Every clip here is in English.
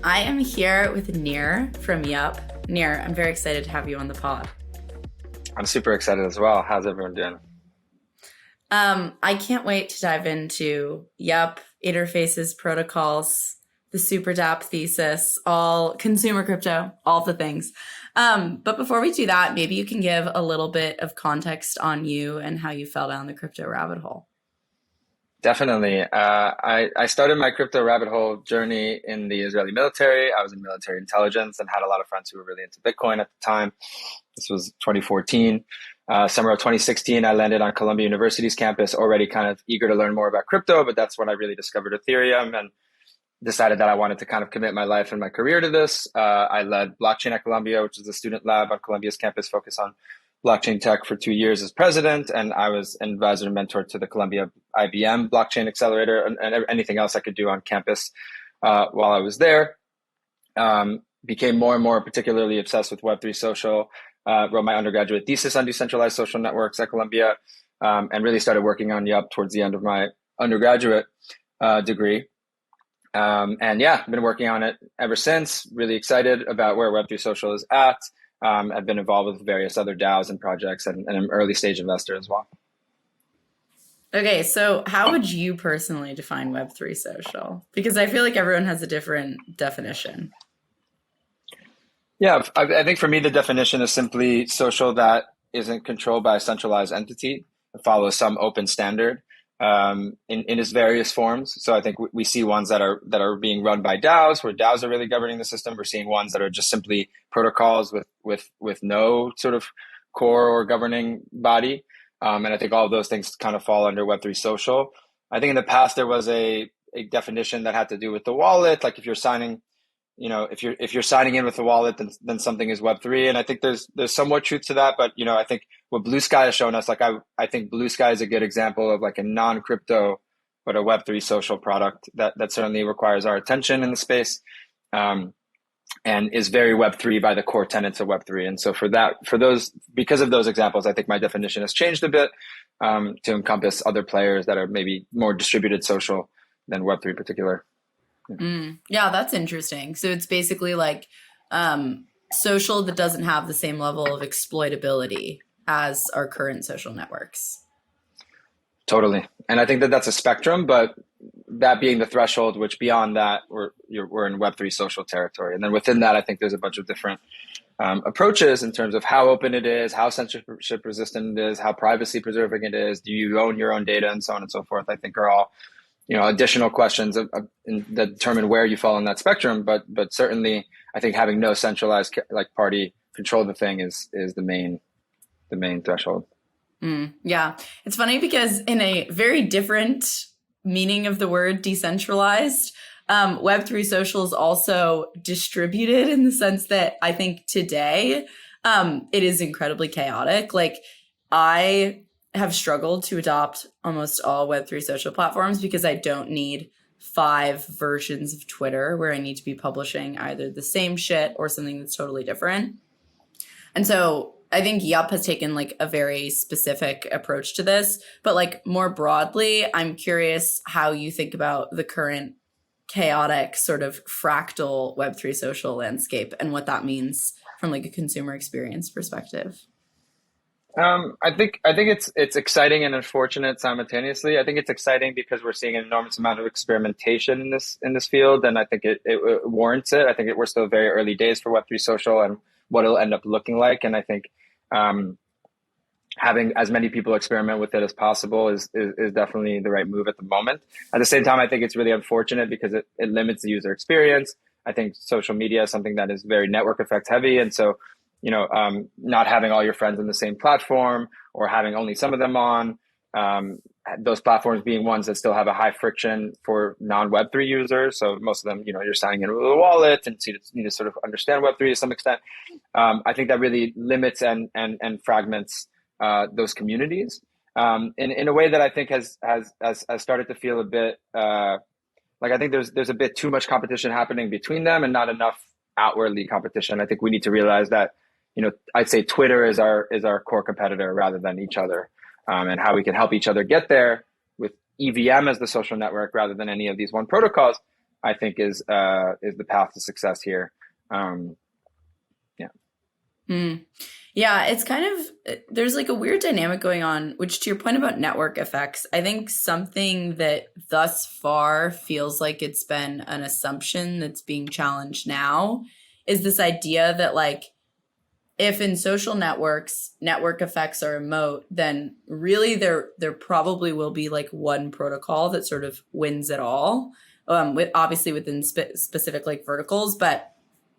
I am here with Nir from Yup. Nir, I'm very excited to have you on the pod. I'm super excited as well. How's everyone doing? I can't wait to dive into Yup, interfaces, protocols, the super DApp thesis, all consumer crypto, all the things. But before we do that, maybe you can give a little bit of context on you and how you fell down the crypto rabbit hole. Definitely. I started my crypto rabbit hole journey in the Israeli military. I was in military intelligence and had a lot of friends who were really into Bitcoin at the time. This was 2014. Summer of 2016, I landed on Columbia University's campus, already kind of eager to learn more about crypto, but that's when I really discovered Ethereum and decided that I wanted to kind of commit my life and my career to this. I led blockchain at Columbia, which is a student lab on Columbia's campus focused on blockchain tech for 2 years as president. And I was an advisor and mentor to the Columbia IBM blockchain accelerator and anything else I could do on campus while I was there. Became more and more particularly obsessed with Web3 social, wrote my undergraduate thesis on decentralized social networks at Columbia, and really started working on Yup towards the end of my undergraduate degree. And yeah, been working on it ever since. Really excited about where Web3 Social is at. I've been involved with various other DAOs and projects and an early stage investor as well. Okay, so how would you personally define Web3 social? Because I feel like everyone has a different definition. Yeah, I think for me, the definition is simply social that isn't controlled by a centralized entity. It follows some open standard in its various forms. So I think we see ones that are being run by DAOs, where DAOs are really governing the system. We're seeing ones that are just simply protocols with no sort of core or governing body. And I think all of those things kind of fall under Web3 social. I think in the past there was a definition that had to do with the wallet, like if you're signing if you're signing in with the wallet, then something is Web3. And I think there's somewhat truth to that. But, I think what Blue Sky has shown us, like I think Blue Sky is a good example of like a non-crypto, but a Web3 social product that certainly requires our attention in the space, and is very Web3 by the core tenets of Web3. And so because of those examples, I think my definition has changed a bit to encompass other players that are maybe more distributed social than Web3 in particular. Yeah, that's interesting. So it's basically like social that doesn't have the same level of exploitability as our current social networks. Totally. And I think that that's a spectrum, but that being the threshold, which beyond that, we're in Web3 social territory. And then within that, I think there's a bunch of different approaches in terms of how open it is, how censorship resistant it is, how privacy preserving it is, do you own your own data, and so on and so forth, I think are all additional questions that determine where you fall in that spectrum. But certainly, I think having no centralized party control the thing is the main threshold. Yeah, it's funny because in a very different meaning of the word decentralized, Web3 social is also distributed in the sense that I think today it is incredibly chaotic. Like I have struggled to adopt almost all Web3 social platforms because I don't need 5 versions of Twitter where I need to be publishing either the same shit or something that's totally different. And so I think Yup has taken like a very specific approach to this, but like more broadly, I'm curious how you think about the current chaotic sort of fractal Web3 social landscape and what that means from like a consumer experience perspective. I think it's exciting and unfortunate simultaneously. I think it's exciting because we're seeing an enormous amount of experimentation in this field, and I think it warrants it. I think we're still very early days for Web3 social and what it'll end up looking like. And I think having as many people experiment with it as possible is definitely the right move at the moment. At the same time, I think it's really unfortunate because it limits the user experience. I think social media is something that is very network effect heavy, and so not having all your friends on the same platform or having only some of them on, those platforms being ones that still have a high friction for non-Web3 users. So most of them, you're signing in with a wallet and so you need to sort of understand Web3 to some extent. I think that really limits and fragments those communities in a way that I think has started to feel a bit like I think there's a bit too much competition happening between them and not enough outwardly competition. I think we need to realize that I'd say Twitter is our core competitor rather than each other, and how we can help each other get there with EVM as the social network rather than any of these one protocols. I think is the path to success here. Yeah. Mm. Yeah, it's kind of, there's like a weird dynamic going on, which to your point about network effects, I think something that thus far feels like it's been an assumption that's being challenged now is this idea that like, if in social networks, network effects are a moat, then really there probably will be like one protocol that sort of wins it all, with obviously within specific like verticals, but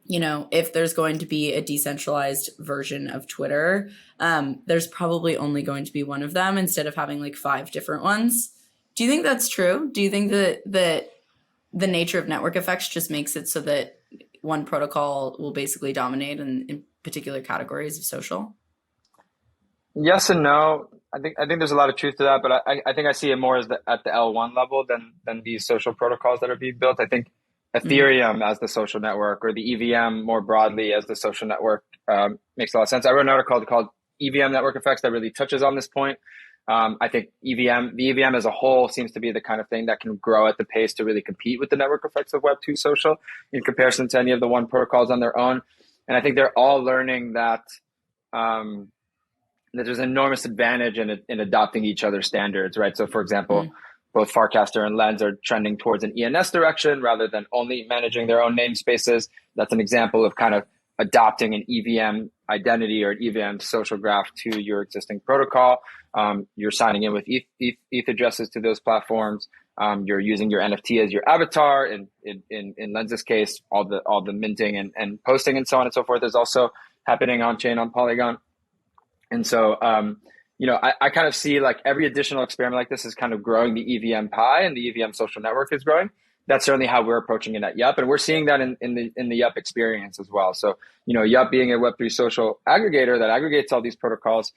you know, if there's going to be a decentralized version of Twitter, there's probably only going to be one of them instead of having like 5 different ones. Do you think that's true? Do you think that the nature of network effects just makes it so that one protocol will basically dominate in particular categories of social? Yes and no. I think there's a lot of truth to that, but I think I see it more as at the L1 level than these social protocols that are being built. I think Mm. Ethereum as the social network, or the EVM more broadly as the social network, makes a lot of sense. I wrote an article called EVM Network Effects that really touches on this point. I think the EVM as a whole seems to be the kind of thing that can grow at the pace to really compete with the network effects of Web2 social in comparison to any of the one protocols on their own. And I think they're all learning um, that there's an enormous advantage in adopting each other's standards, right? So, for example, Mm. both Farcaster and Lens are trending towards an ENS direction rather than only managing their own namespaces. That's an example of kind of adopting an EVM identity or an EVM social graph to your existing protocol. You're signing in with ETH addresses to those platforms. You're using your NFT as your avatar. In Lens's case, all the minting and posting and so on and so forth is also happening on chain on Polygon. And so, I kind of see like every additional experiment like this is kind of growing the EVM pie, and the EVM social network is growing. That's certainly how we're approaching it at Yup. And we're seeing that in the Yup experience as well. So, Yup being a Web3 social aggregator that aggregates all these protocols,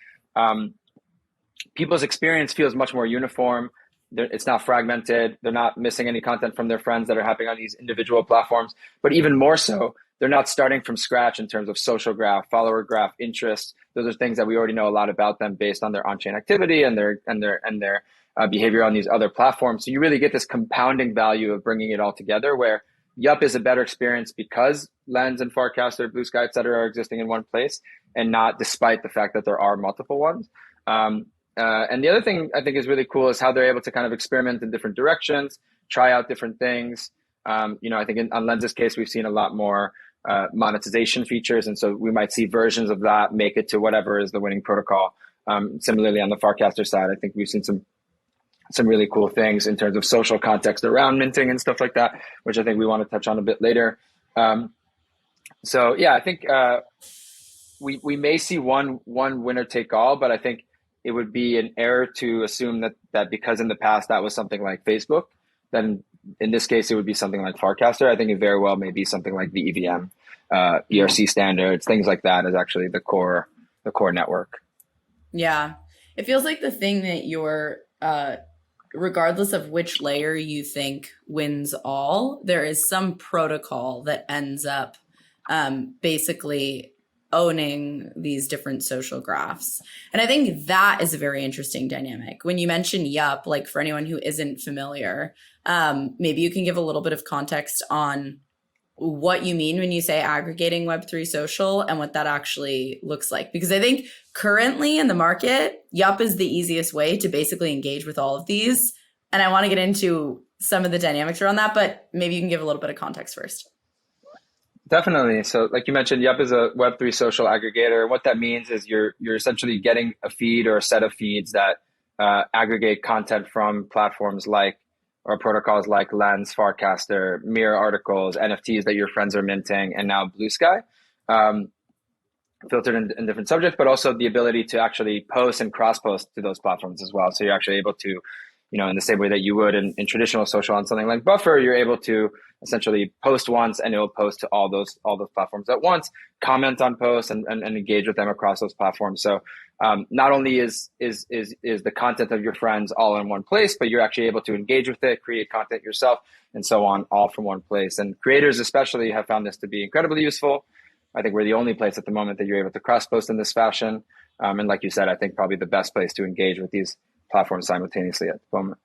people's experience feels much more uniform. It's not fragmented. They're not missing any content from their friends that are happening on these individual platforms. But even more so, they're not starting from scratch in terms of social graph, follower graph, interests. Those are things that we already know a lot about them based on their on-chain activity and their behavior on these other platforms. So you really get this compounding value of bringing it all together, where Yup is a better experience because Lens and Farcaster, Blue Sky, et cetera, are existing in one place, and not despite the fact that there are multiple ones. And the other thing I think is really cool is how they're able to kind of experiment in different directions, try out different things. I think on Lens's case, we've seen a lot more monetization features. And so we might see versions of that make it to whatever is the winning protocol. Similarly, on the Farcaster side, I think we've seen some really cool things in terms of social context around minting and stuff like that, which I think we want to touch on a bit later. So yeah, I think we may see one winner take all, but I think it would be an error to assume that because in the past that was something like Facebook, then in this case it would be something like Farcaster. I think it very well may be something like the EVM, ERC standards, things like that is actually the core network. Yeah. It feels like the thing that you're, regardless of which layer you think wins all, there is some protocol that ends up basically owning these different social graphs. And I think that is a very interesting dynamic. When you mention Yup, like for anyone who isn't familiar, maybe you can give a little bit of context on what you mean when you say aggregating Web3 social and what that actually looks like. Because I think currently in the market, Yup is the easiest way to basically engage with all of these. And I want to get into some of the dynamics around that, but maybe you can give a little bit of context first. Definitely. So like you mentioned, Yup is a Web3 social aggregator. What that means is you're essentially getting a feed or a set of feeds that aggregate content from platforms like, or protocols like Lens, Farcaster, Mirror articles, NFTs that your friends are minting, and now Blue Sky, filtered in different subjects, but also the ability to actually post and cross-post to those platforms as well. So you're actually able to, in the same way that you would in traditional social on something like Buffer, you're able to essentially post once and it will post to all those platforms at once, comment on posts and engage with them across those platforms. So not only is the content of your friends all in one place, but you're actually able to engage with it, create content yourself, and so on, all from one place. And creators especially have found this to be incredibly useful. I think we're the only place at the moment that you're able to cross-post in this fashion. And like you said, I think probably the best place to engage with these platforms simultaneously at the moment.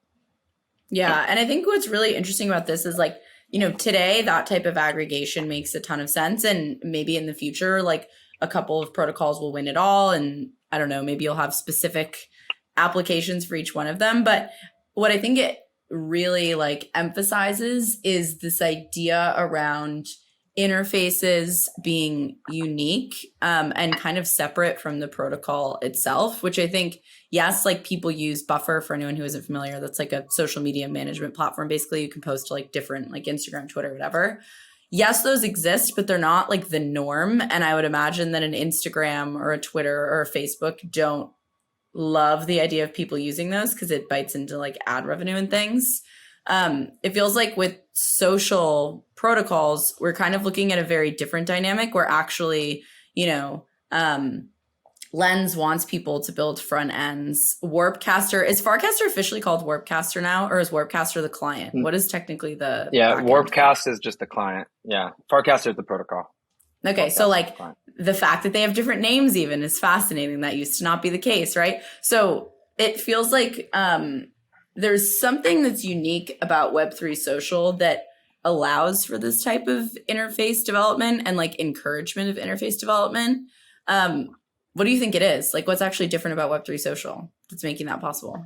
Yeah. And I think what's really interesting about this is like, today that type of aggregation makes a ton of sense. And maybe in the future, like a couple of protocols will win it all. And I don't know, maybe you'll have specific applications for each one of them. But what I think it really like emphasizes is this idea around interfaces being unique and kind of separate from the protocol itself, which I think, yes, like people use Buffer. For anyone who isn't familiar, that's like a social media management platform. Basically, you can post to like different like Instagram, Twitter, whatever. Yes, those exist, but they're not like the norm. And I would imagine that an Instagram or a Twitter or a Facebook don't love the idea of people using those because it bites into like ad revenue and things. It feels like with social protocols, we're kind of looking at a very different dynamic where actually, Lens wants people to build front ends. Warpcaster, is Farcaster officially called Warpcaster now, or is Warpcaster the client? What is technically the Warpcast is just the client. Yeah, Farcaster is the protocol. Okay, so like the fact that they have different names even is fascinating. That used to not be the case, right? So it feels like there's something that's unique about Web3 social that allows for this type of interface development and like encouragement of interface development. What do you think it is? Like what's actually different about Web3 social that's making that possible?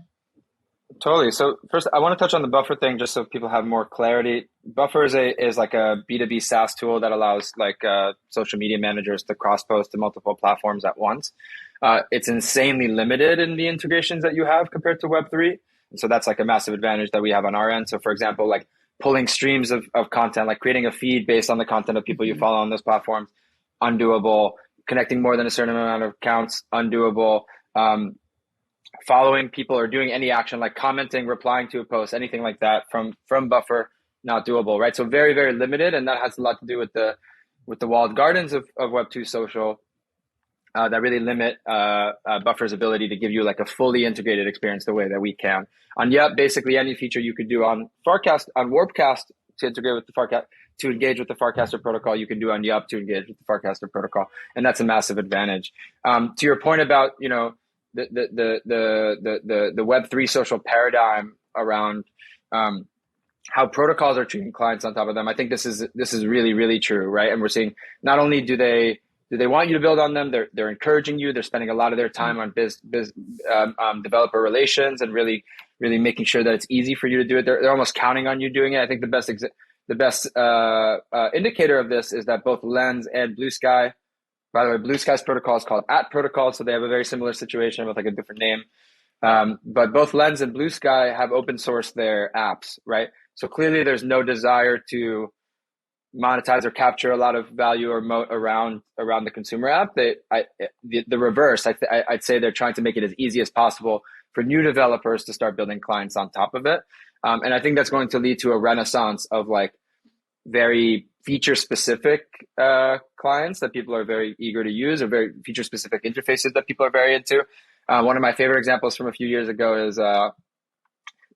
Totally. So first, I want to touch on the Buffer thing just so people have more clarity. Buffer is like a B2B SaaS tool that allows like social media managers to cross-post to multiple platforms at once. It's insanely limited in the integrations that you have compared to Web3. And so that's like a massive advantage that we have on our end. So for example, like pulling streams of content, like creating a feed based on the content of people you follow on those platforms, undoable. Connecting more than a certain amount of accounts, undoable. Following people or doing any action like commenting, replying to a post, anything like that from Buffer, not doable, right? So very, very limited. And that has a lot to do with the walled gardens of Web2 social that really limit Buffer's ability to give you like a fully integrated experience the way that we can. On Yup, basically any feature you could do on Warpcast to integrate with the Farcast, to engage with the Farcaster protocol, you can do on Yup to engage with the Farcaster protocol, and that's a massive advantage. To your point about the Web3 social paradigm around how protocols are treating clients on top of them, I think this is really, really true, right? And we're seeing not only do they want you to build on them, they're encouraging you. They're spending a lot of their time on developer relations and really making sure that it's easy for you to do it. They're almost counting on you doing it. I think the best indicator of this is that both Lens and Blue Sky, by the way, Blue Sky's protocol is called @protocol, so they have a very similar situation with like a different name. But both Lens and Blue Sky have open sourced their apps, right? So clearly there's no desire to monetize or capture a lot of value or moat around the consumer app. The reverse, I'd say they're trying to make it as easy as possible for new developers to start building clients on top of it. And I think that's going to lead to a renaissance of like very feature specific clients that people are very eager to use, or very feature specific interfaces that people are very into. One of my favorite examples from a few years ago is there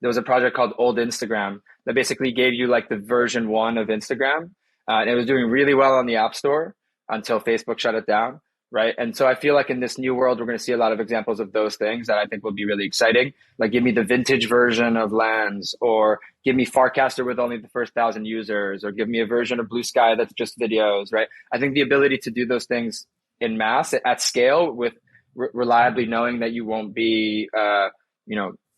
was a project called Old Instagram that basically gave you like the version 1 of Instagram. And it was doing really well on the App Store until Facebook shut it down, right? And so I feel like in this new world, we're going to see a lot of examples of those things that I think will be really exciting. Like give me the vintage version of Lens, or give me Farcaster with only the first 1,000 users, or give me a version of Blue Sky that's just videos, right? I think the ability to do those things in mass at scale with reliably knowing that you won't be,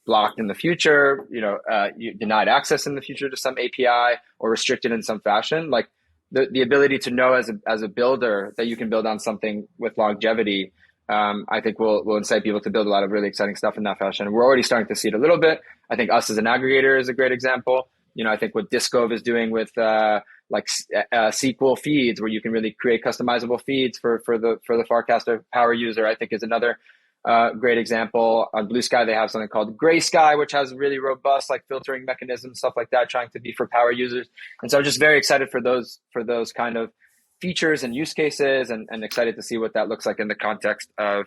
blocked in the future, you denied access in the future to some API or restricted in some fashion, like the ability to know as a builder that you can build on something with longevity, I think will incite people to build a lot of really exciting stuff in that fashion. We're already starting to see it a little bit. I think us as an aggregator is a great example. I think what Discove is doing with SQL feeds, where you can really create customizable feeds for the Farcaster power user, I think is another great example. On Blue Sky, they have something called Gray Sky, which has really robust like filtering mechanisms, stuff like that, trying to be for power users. And so I'm just very excited for those kind of features and use cases, and excited to see what that looks like in the context of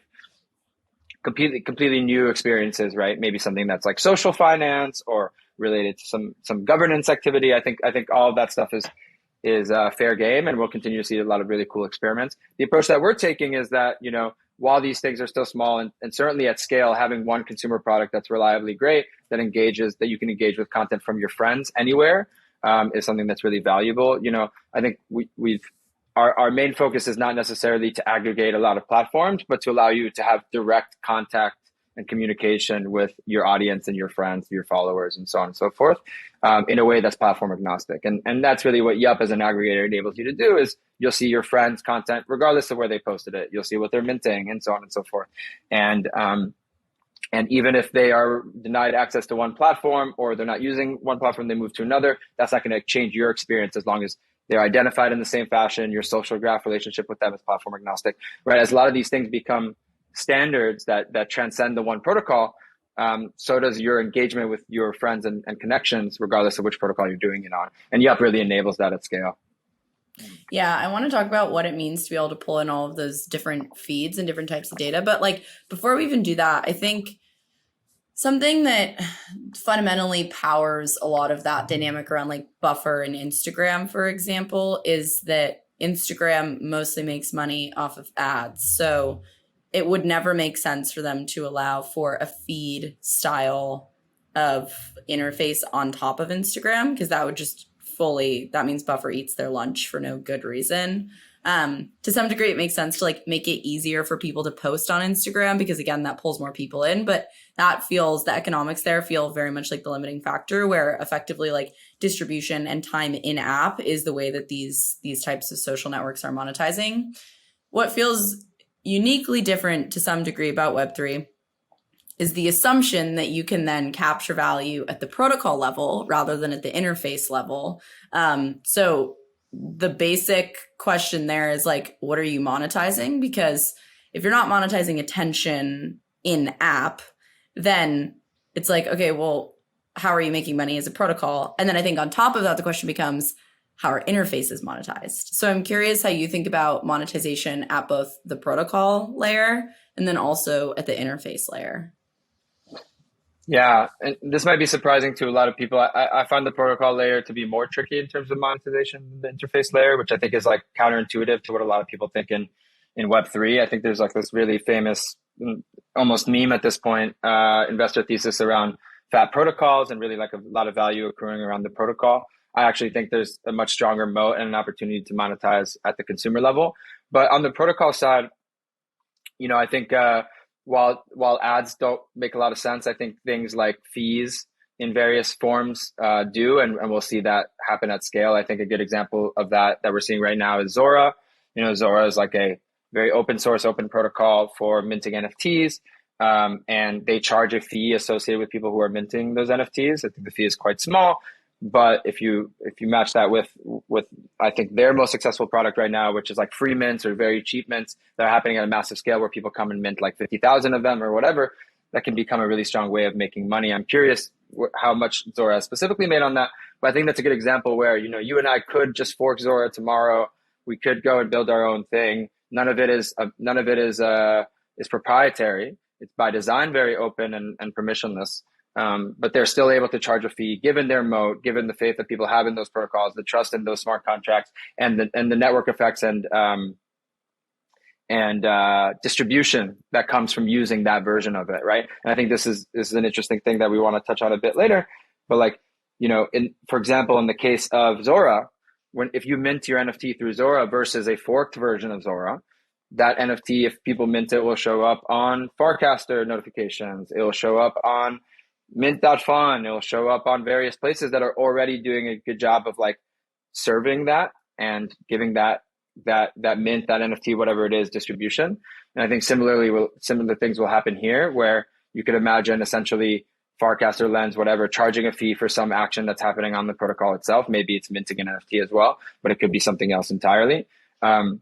completely new experiences, right? Maybe something that's like social finance or related to some governance activity. I think all of that stuff is fair game, and we'll continue to see a lot of really cool experiments. The approach that we're taking is that, while these things are still small and certainly at scale, having one consumer product that's reliably great, that you can engage with content from your friends anywhere, is something that's really valuable. I think our main focus is not necessarily to aggregate a lot of platforms, but to allow you to have direct contact and communication with your audience and your friends, your followers, and so on and so forth, in a way that's platform agnostic. And that's really what Yup as an aggregator enables you to do. Is you'll see your friends' content regardless of where they posted it. You'll see what they're minting and so on and so forth. And even if they are denied access to one platform, or they're not using one platform, they move to another, that's not going to change your experience as long as they're identified in the same fashion. Your social graph relationship with them is platform agnostic, right? As a lot of these things become standards that transcend the one protocol, so does your engagement with your friends and connections, regardless of which protocol you're doing it on. And Yup really enables that at scale. Yeah, I want to talk about what it means to be able to pull in all of those different feeds and different types of data. But like, before we even do that, I think something that fundamentally powers a lot of that dynamic around like Buffer and Instagram, for example, is that Instagram mostly makes money off of ads. So it would never make sense for them to allow for a feed style of interface on top of Instagram, because that would just that means Buffer eats their lunch for no good reason. To some degree, it makes sense to like make it easier for people to post on Instagram, because again, that pulls more people in, but the economics there feel very much like the limiting factor, where effectively like distribution and time in app is the way that these types of social networks are monetizing. What feels uniquely different to some degree about Web3 is the assumption that you can then capture value at the protocol level rather than at the interface level. So the basic question there is like, what are you monetizing? Because if you're not monetizing attention in app, then it's like, okay, well, how are you making money as a protocol? And then I think on top of that, the question becomes, how are interfaces monetized? So I'm curious how you think about monetization at both the protocol layer and then also at the interface layer. Yeah, and this might be surprising to a lot of people. I find the protocol layer to be more tricky in terms of monetization than the interface layer, which I think is like counterintuitive to what a lot of people think in Web3. I think there's like this really famous, almost meme at this point, investor thesis around fat protocols and really like a lot of value accruing around the protocol. I actually think there's a much stronger moat and an opportunity to monetize at the consumer level. But on the protocol side, I think while ads don't make a lot of sense, I think things like fees in various forms do, and we'll see that happen at scale. I think a good example of that we're seeing right now is Zora. Zora is like a very open source, open protocol for minting NFTs, and they charge a fee associated with people who are minting those NFTs. I think the fee is quite small, but if you match that with I think their most successful product right now, which is like free mints or very cheap mints that are happening at a massive scale where people come and mint like 50,000 of them or whatever, that can become a really strong way of making money. I'm curious how much Zora has specifically made on that, but I think that's a good example where, you and I could just fork Zora tomorrow. We could go and build our own thing. None of it is proprietary. It's by design very open and permissionless. But they're still able to charge a fee, given their moat, given the faith that people have in those protocols, the trust in those smart contracts, and the network effects and distribution that comes from using that version of it, right? And I think this is an interesting thing that we want to touch on a bit later. But like, for example, in the case of Zora, if you mint your NFT through Zora versus a forked version of Zora, that NFT, if people mint it, will show up on Farcaster notifications. It will show up on mint.fun. It'll show up on various places that are already doing a good job of like serving that and giving that mint, that NFT, whatever it is, distribution. And I think similar things will happen here, where you could imagine essentially Farcaster, Lens, whatever, charging a fee for some action that's happening on the protocol itself. Maybe it's minting an NFT as well, but it could be something else entirely. Even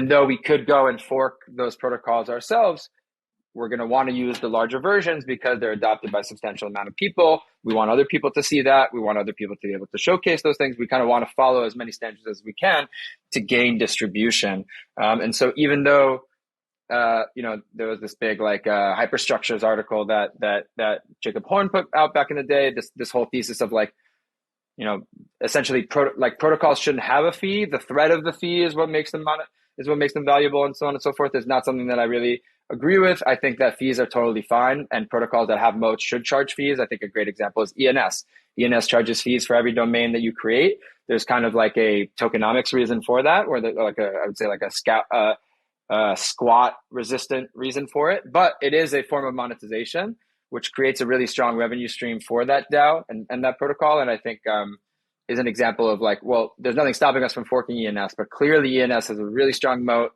though we could go and fork those protocols ourselves, we're going to want to use the larger versions because they're adopted by a substantial amount of people. We want other people to see that. We want other people to be able to showcase those things. We kind of want to follow as many standards as we can to gain distribution. And so even though, there was this big hyperstructures article that Jacob Horn put out back in the day, this whole thesis of essentially protocols shouldn't have a fee. The threat of the fee is what makes them valuable, and so on and so forth, is not something that I really agree with. I think that fees are totally fine, and protocols that have moats should charge fees. I think a great example is ENS. ENS charges fees for every domain that you create. There's kind of like a tokenomics reason for that, or I would say like a squat resistant reason for it, but it is a form of monetization, which creates a really strong revenue stream for that DAO and that protocol. And I think is an example of like, well, there's nothing stopping us from forking ENS, but clearly ENS has a really strong moat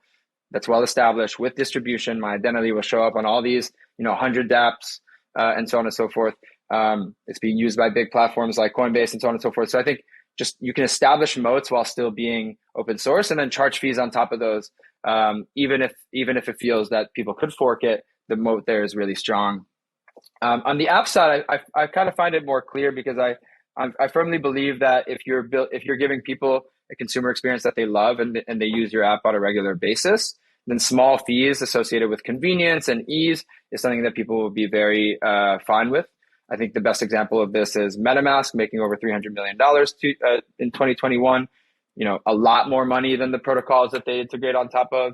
that's well established with distribution. My identity will show up on all these, 100 dApps and so on and so forth. It's being used by big platforms like Coinbase and so on and so forth. So I think just you can establish moats while still being open source, and then charge fees on top of those. Even if it feels that people could fork it, the moat there is really strong. On the app side, I kind of find it more clear because I firmly believe that if you're giving people a consumer experience that they love and they use your app on a regular basis, then small fees associated with convenience and ease is something that people will be very fine with. I think the best example of this is MetaMask making over $300 million in 2021. A lot more money than the protocols that they integrate on top of.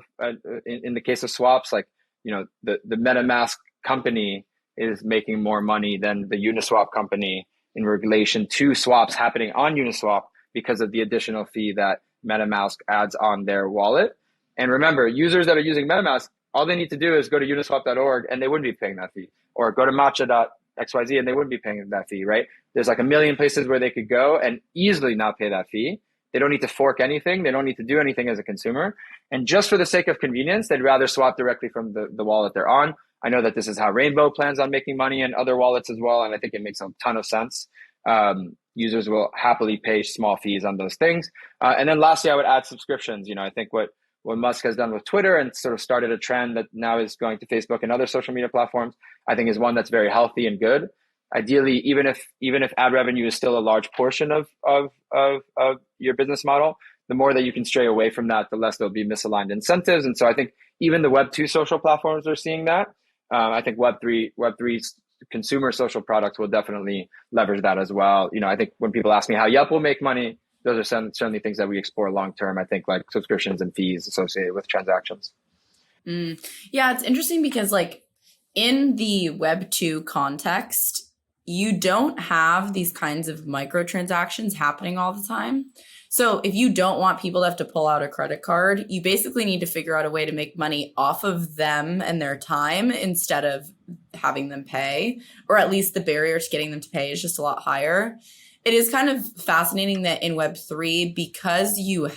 In the case of swaps, like, the MetaMask company is making more money than the Uniswap company in relation to swaps happening on Uniswap because of the additional fee that MetaMask adds on their wallet. And remember, users that are using MetaMask, all they need to do is go to uniswap.org and they wouldn't be paying that fee, or go to matcha.xyz and they wouldn't be paying that fee, right? There's like a million places where they could go and easily not pay that fee. They don't need to fork anything. They don't need to do anything as a consumer. And just for the sake of convenience, they'd rather swap directly from the wallet they're on. I know that this is how Rainbow plans on making money in other wallets as well, and I think it makes a ton of sense. Users will happily pay small fees on those things. And then lastly, I would add subscriptions. I think what Musk has done with Twitter and sort of started a trend that now is going to Facebook and other social media platforms, I think is one that's very healthy and good. Ideally, even if ad revenue is still a large portion of your business model, the more that you can stray away from that, the less there'll be misaligned incentives. And so I think even the Web2 social platforms are seeing that. I think Web3 consumer social products will definitely leverage that as well. I think when people ask me how Yelp will make money, those are certainly things that we explore long term. I think like subscriptions and fees associated with transactions. Yeah, it's interesting because like in the Web2 context, you don't have these kinds of microtransactions happening all the time. So if you don't want people to have to pull out a credit card, you basically need to figure out a way to make money off of them and their time instead of having them pay, or at least the barrier to getting them to pay is just a lot higher. It is kind of fascinating that in Web3, because you're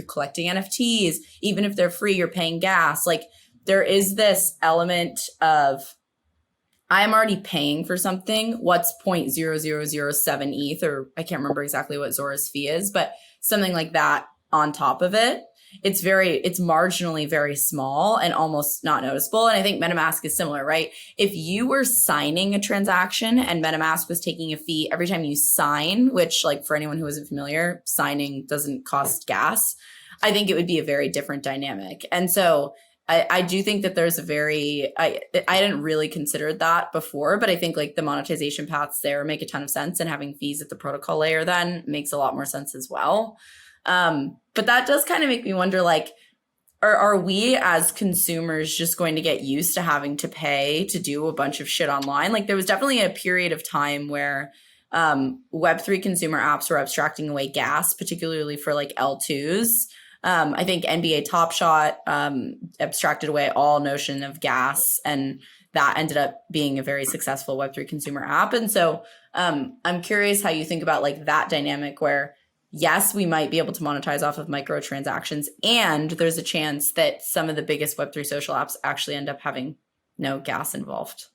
collecting NFTs, even if they're free, you're paying gas. Like there is this element of, I'm already paying for something. What's 0.0007 ETH, or I can't remember exactly what Zora's fee is, but something like that on top of it. It's marginally very small and almost not noticeable. And I think MetaMask is similar, right? If you were signing a transaction and MetaMask was taking a fee every time you sign, which like for anyone who isn't familiar, signing doesn't cost gas, I think it would be a very different dynamic. And so I do think that there's I didn't really consider that before, but I think like the monetization paths there make a ton of sense, and having fees at the protocol layer then makes a lot more sense as well. But that does kind of make me wonder, like, are we as consumers just going to get used to having to pay to do a bunch of shit online? Like there was definitely a period of time where Web3 consumer apps were abstracting away gas, particularly for like L2s. I think NBA Top Shot abstracted away all notion of gas, and that ended up being a very successful Web3 consumer app. And so I'm curious how you think about like that dynamic where, yes, we might be able to monetize off of microtransactions, and there's a chance that some of the biggest Web3 social apps actually end up having no gas involved.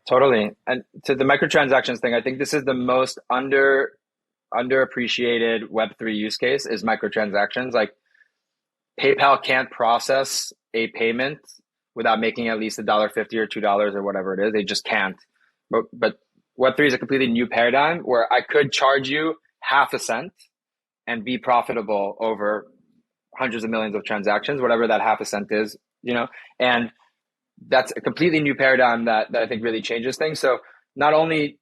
Totally. And to the microtransactions thing, I think this is the most underappreciated Web3 use case is microtransactions. Like PayPal can't process a payment without making at least $1.50 or $2 or whatever it is. They just can't. But Web3 is a completely new paradigm where I could charge you half a cent and be profitable over hundreds of millions of transactions, whatever that half a cent is, and that's a completely new paradigm that I think really changes things. So not only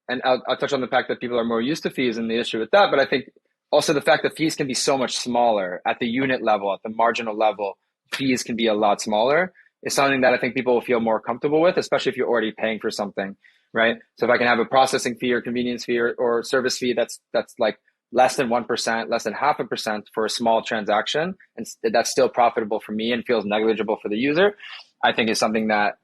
and I'll touch on the fact that people are more used to fees and the issue with that, but I think also the fact that fees can be so much smaller at the unit level, at the marginal level, fees can be a lot smaller is something that I think people will feel more comfortable with, especially if you're already paying for something, right? So if I can have a processing fee or convenience fee or service fee that's like less than 1%, less than 0.5% for a small transaction, and that's still profitable for me and feels negligible for the user, I think is something that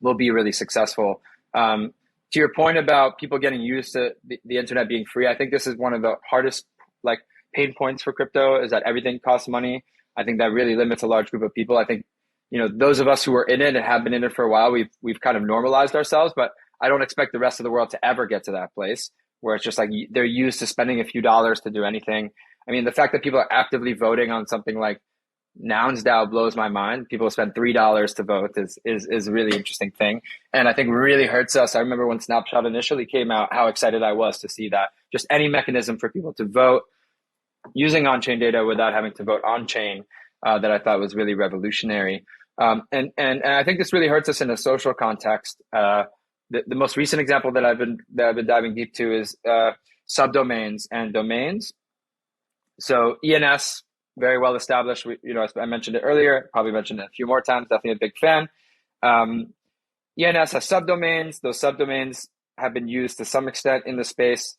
will be really successful. To your point about people getting used to the internet being free, I think this is one of the hardest like pain points for crypto, is that everything costs money. I think that really limits a large group of people. I think, those of us who are in it and have been in it for a while, we've kind of normalized ourselves, but I don't expect the rest of the world to ever get to that place where it's just like they're used to spending a few dollars to do anything. I mean, the fact that people are actively voting on something like Nouns DAO blows my mind. People spend $3 to vote is a really interesting thing. And I think really hurts us. I remember when Snapshot initially came out, how excited I was to see that. Just any mechanism for people to vote using on-chain data without having to vote on-chain, that I thought was really revolutionary. And I think this really hurts us in a social context. The most recent example that I've been diving deep to is subdomains and domains. So ENS, very well established. I mentioned it earlier, probably mentioned it a few more times, definitely a big fan. ENS has subdomains. Those subdomains have been used to some extent in the space.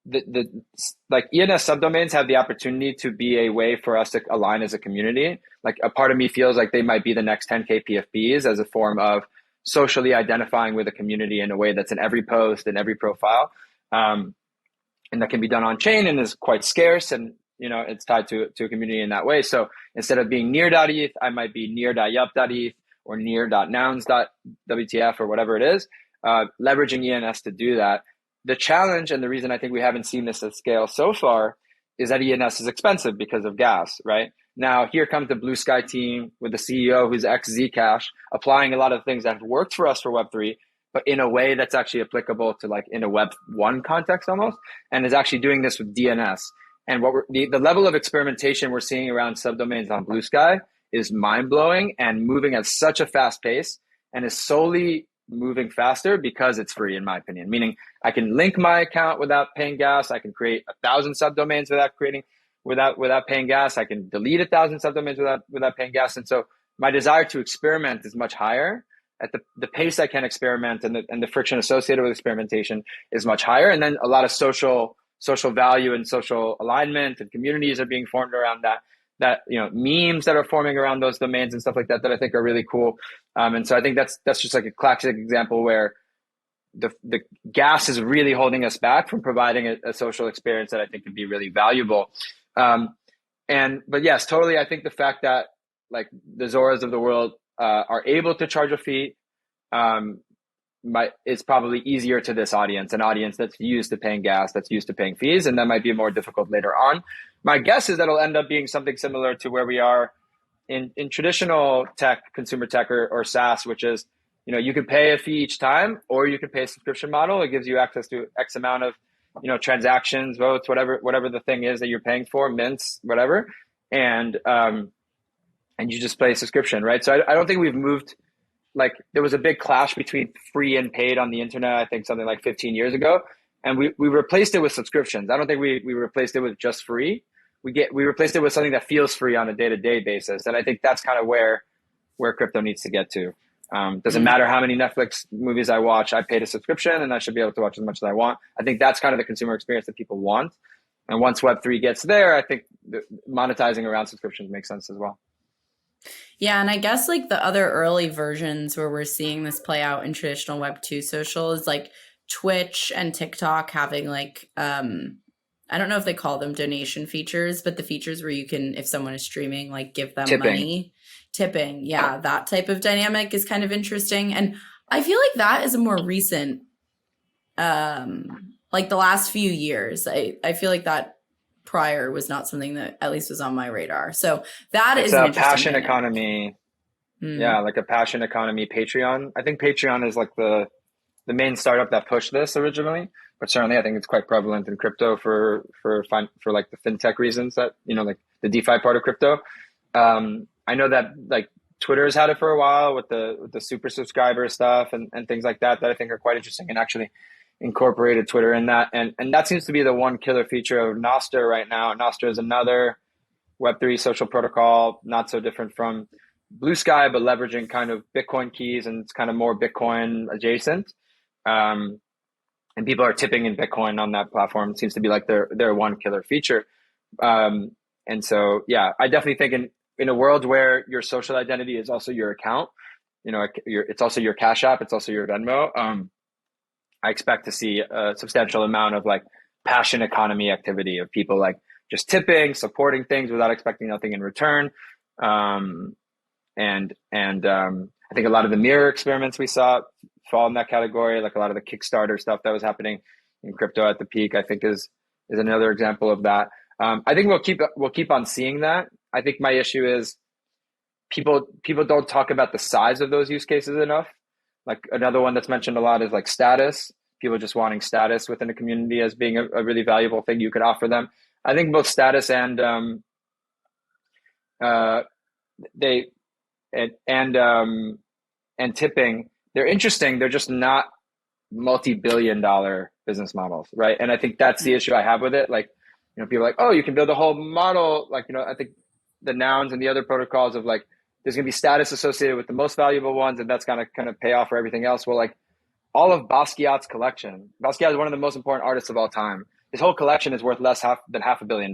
Like ENS subdomains have the opportunity to be a way for us to align as a community. Like a part of me feels like they might be the next 10K PFPs as a form of socially identifying with a community in a way that's in every post and every profile. And that can be done on chain and is quite scarce, and it's tied to a community in that way. So instead of being near.eth, I might be near.yup.eth or near.nouns.wtf or whatever it is, leveraging ENS to do that. The challenge, and the reason I think we haven't seen this at scale so far, is that ENS is expensive because of gas, right? Now, here comes the Blue Sky team with the CEO who's ex-Zcash, applying a lot of things that have worked for us for Web3, but in a way that's actually applicable to like in a Web1 context almost, and is actually doing this with DNS. And the level of experimentation we're seeing around subdomains on Blue Sky is mind-blowing and moving at such a fast pace, and is solely moving faster because it's free, in my opinion. Meaning I can link my account without paying gas. I can create 1,000 subdomains without paying gas. I can delete 1,000 subdomains without paying gas. And so my desire to experiment is much higher. At the pace I can experiment, and the friction associated with experimentation is much higher. And then a lot of social value and social alignment and communities are being formed around that memes that are forming around those domains and stuff like that I think are really cool. And so I think that's just like a classic example where the gas is really holding us back from providing a social experience that I think could be really valuable. But yes, totally. I think the fact that like the Zoras of the world are able to charge a fee, it's probably easier to this audience, an audience that's used to paying gas, that's used to paying fees, and that might be more difficult later on. My guess is that it'll end up being something similar to where we are in traditional tech, consumer tech or SaaS, which is, you can pay a fee each time, or you can pay a subscription model. It gives you access to X amount of, transactions, votes, whatever the thing is that you're paying for, mints, whatever. And you just pay a subscription, right? So I don't think we've moved. Like there was a big clash between free and paid on the internet, I think something like 15 years ago. And we replaced it with subscriptions. I don't think we replaced it with just free. We replaced it with something that feels free on a day-to-day basis. And I think that's kind of where crypto needs to get to. Doesn't matter how many Netflix movies I watch, I paid a subscription and I should be able to watch as much as I want. I think that's kind of the consumer experience that people want. And once Web3 gets there, I think monetizing around subscriptions makes sense as well. Yeah, and I guess like the other early versions where we're seeing this play out in traditional Web2 social is like Twitch and TikTok having like, I don't know if they call them donation features, but the features where you can, if someone is streaming, like give them money. Tipping. Yeah, that type of dynamic is kind of interesting. And I feel like that is a more recent, like the last few years. I feel like that prior was not something that at least was on my radar. So that is a passion economy. Yeah, like a passion economy Patreon. I think Patreon is like the main startup that pushed this originally, but certainly I think it's quite prevalent in crypto for like the fintech reasons that, like the DeFi part of crypto. I know that like Twitter's had it for a while with the super subscriber stuff and things like that I think are quite interesting, and actually incorporated Twitter in that. And that seems to be the one killer feature of Nostr right now. Nostr is another Web3 social protocol, not so different from Blue Sky, but leveraging kind of Bitcoin keys, and it's kind of more Bitcoin adjacent. And people are tipping in Bitcoin on that platform. It seems to be like their one killer feature. And so, yeah, I definitely think in a world where your social identity is also your account, it's also your Cash App, it's also your Venmo. I expect to see a substantial amount of like passion economy activity of people like just tipping, supporting things without expecting nothing in return. I think a lot of the mirror experiments we saw fall in that category, like a lot of the Kickstarter stuff that was happening in crypto at the peak, I think is another example of that. I think we'll keep on seeing that. I think my issue is people don't talk about the size of those use cases enough. Like another one that's mentioned a lot is like status. People just wanting status within a community as being a really valuable thing you could offer them. I think both status and tipping, they're interesting. They're just not multi-billion-dollar business models, right? And I think that's the issue I have with it. Like, people are like, oh, you can build a whole model. Like, I think the nouns and the other protocols of like, there's going to be status associated with the most valuable ones, and that's going to kind of pay off for everything else. Well, like all of Basquiat's collection, Basquiat is one of the most important artists of all time. His whole collection is worth less than $500 million.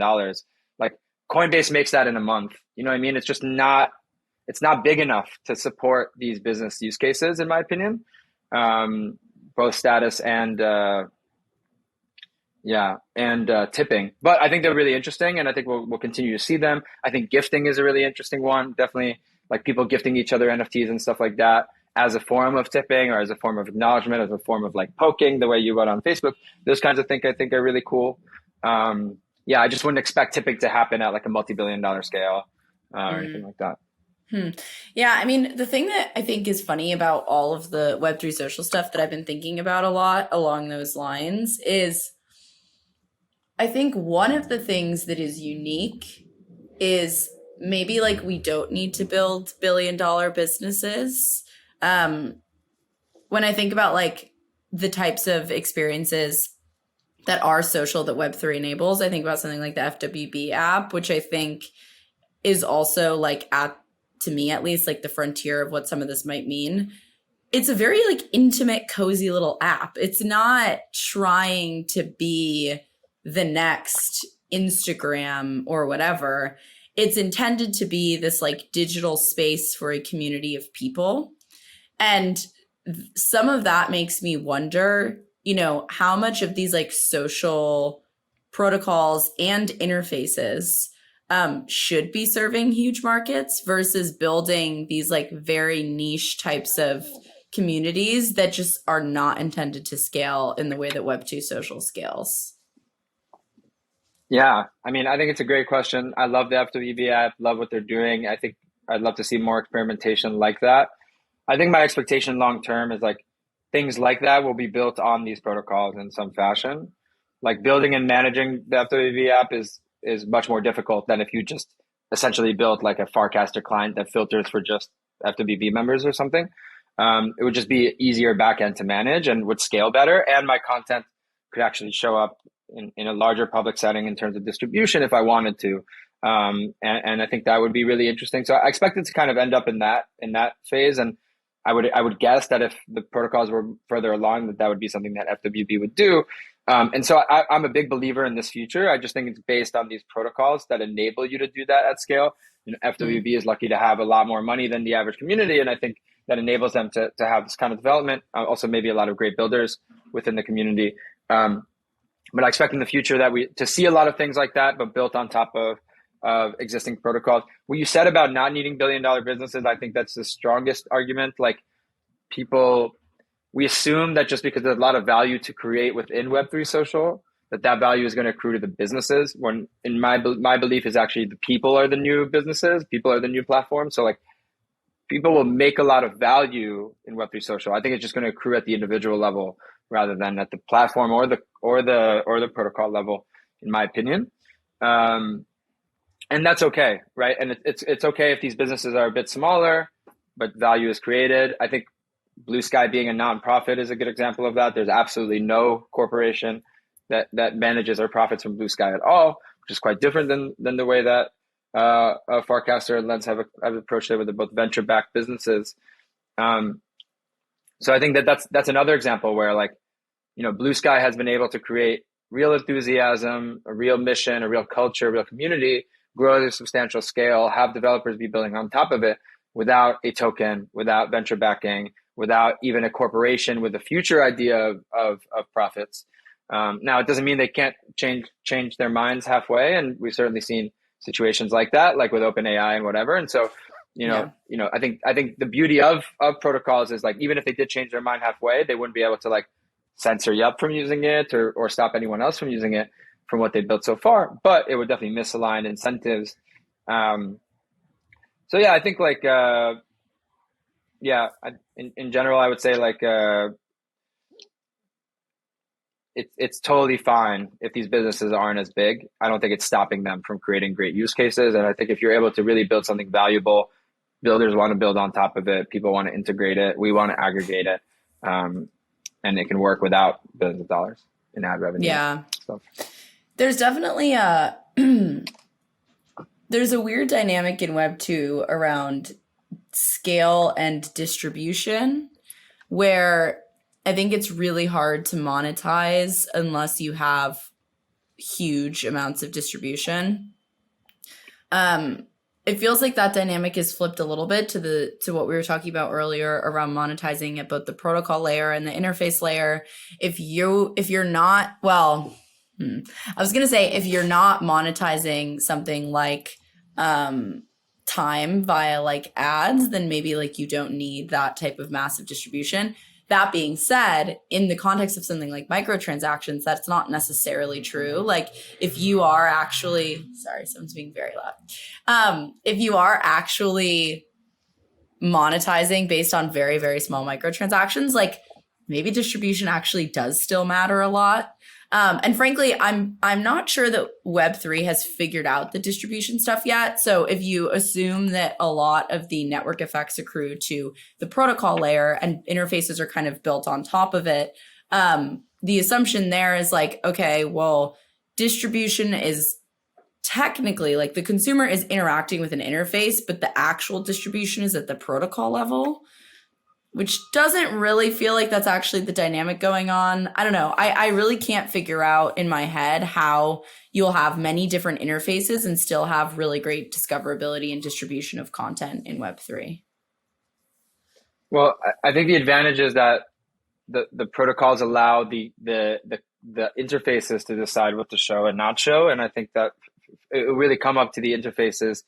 Like Coinbase makes that in a month. You know what I mean? It's just not, it's not big enough to support these business use cases, in my opinion. Both status and tipping. But I think they're really interesting, and I think we'll continue to see them. I think gifting is a really interesting one. Definitely, like people gifting each other NFTs and stuff like that as a form of tipping or as a form of acknowledgement, as a form of like poking the way you would on Facebook. Those kinds of things I think are really cool. I just wouldn't expect tipping to happen at like a multi-billion-dollar scale or anything like that. Yeah, I mean, the thing that I think is funny about all of the Web3 social stuff that I've been thinking about a lot along those lines is I think one of the things that is unique is maybe like we don't need to build billion-dollar businesses. When I think about like the types of experiences that are social that Web3 enables, I think about something like the FWB app, which I think is also like to me at least, like the frontier of what some of this might mean. It's a very like intimate, cozy little app. It's not trying to be the next Instagram or whatever. It's intended to be this like digital space for a community of people. And some of that makes me wonder, how much of these like social protocols and interfaces should be serving huge markets versus building these like very niche types of communities that just are not intended to scale in the way that Web2 social scales. Yeah, I mean, I think it's a great question. I love the FWB app, love what they're doing. I think I'd love to see more experimentation like that. I think my expectation long term is like things like that will be built on these protocols in some fashion. Like building and managing the FWB app is much more difficult than if you just essentially built like a Farcaster client that filters for just FWB members or something. It would just be easier backend to manage and would scale better. And my content could actually show up in a larger public setting in terms of distribution if I wanted to. And I think that would be really interesting. So I expect it to kind of end up in that phase. And I would guess that if the protocols were further along, that would be something that FWB would do. And so I'm a big believer in this future. I just think it's based on these protocols that enable you to do that at scale. FWB is lucky to have a lot more money than the average community. And I think that enables them to have this kind of development. Also, maybe a lot of great builders within the community. But I expect in the future that to see a lot of things like that, but built on top of existing protocols. What you said about not needing billion-dollar businesses, I think that's the strongest argument. Like we assume that just because there's a lot of value to create within Web3 social, that value is going to accrue to the businesses. When in my belief is actually the people are the new businesses, people are the new platforms. So like people will make a lot of value in Web3 social. I think it's just going to accrue at the individual level rather than at the platform or the protocol level, in my opinion. And that's okay, right? And it's okay if these businesses are a bit smaller, but value is created. I think Blue Sky being a nonprofit is a good example of that. There's absolutely no corporation that manages our profits from Blue Sky at all, which is quite different than the way that Farcaster and Lens have approached it with both venture-backed businesses. Um, so I think that's another example where like, Blue Sky has been able to create real enthusiasm, a real mission, a real culture, a real community, grow at a substantial scale, have developers be building on top of it without a token, without venture backing, without even a corporation with a future idea of profits. Now, it doesn't mean they can't change their minds halfway, and we've certainly seen situations like that, like with OpenAI and whatever. And so, I think the beauty of protocols is like even if they did change their mind halfway, they wouldn't be able to like censor Yelp from using it or stop anyone else from using it from what they've built so far. But it would definitely misalign incentives. So yeah, I think like in general, I would say like it's totally fine if these businesses aren't as big. I don't think it's stopping them from creating great use cases. And I think if you're able to really build something valuable, builders want to build on top of it. People want to integrate it. We want to aggregate it. And it can work without billions of dollars in ad revenue. Yeah. So. There's definitely there's a weird dynamic in Web 2 around scale and distribution where I think it's really hard to monetize unless you have huge amounts of distribution. It feels like that dynamic is flipped a little bit to what we were talking about earlier around monetizing at both the protocol layer and the interface layer. If you're not, well, I was going to say if you're not monetizing something like time via like ads, then maybe like you don't need that type of massive distribution. That being said, in the context of something like microtransactions, that's not necessarily true. Like if you are actually, sorry, someone's being very loud. If you are actually monetizing based on very, very small microtransactions, like maybe distribution actually does still matter a lot. And frankly, I'm not sure that Web3 has figured out the distribution stuff yet. So if you assume that a lot of the network effects accrue to the protocol layer and interfaces are kind of built on top of it, the assumption there is like, okay, well, distribution is technically like the consumer is interacting with an interface, but the actual distribution is at the protocol level, which doesn't really feel like that's actually the dynamic going on. I don't know. I really can't figure out in my head how you'll have many different interfaces and still have really great discoverability and distribution of content in Web3. Well, I think the advantage is that the protocols allow the interfaces to decide what to show and not show. And I think that it will really come up to the interfaces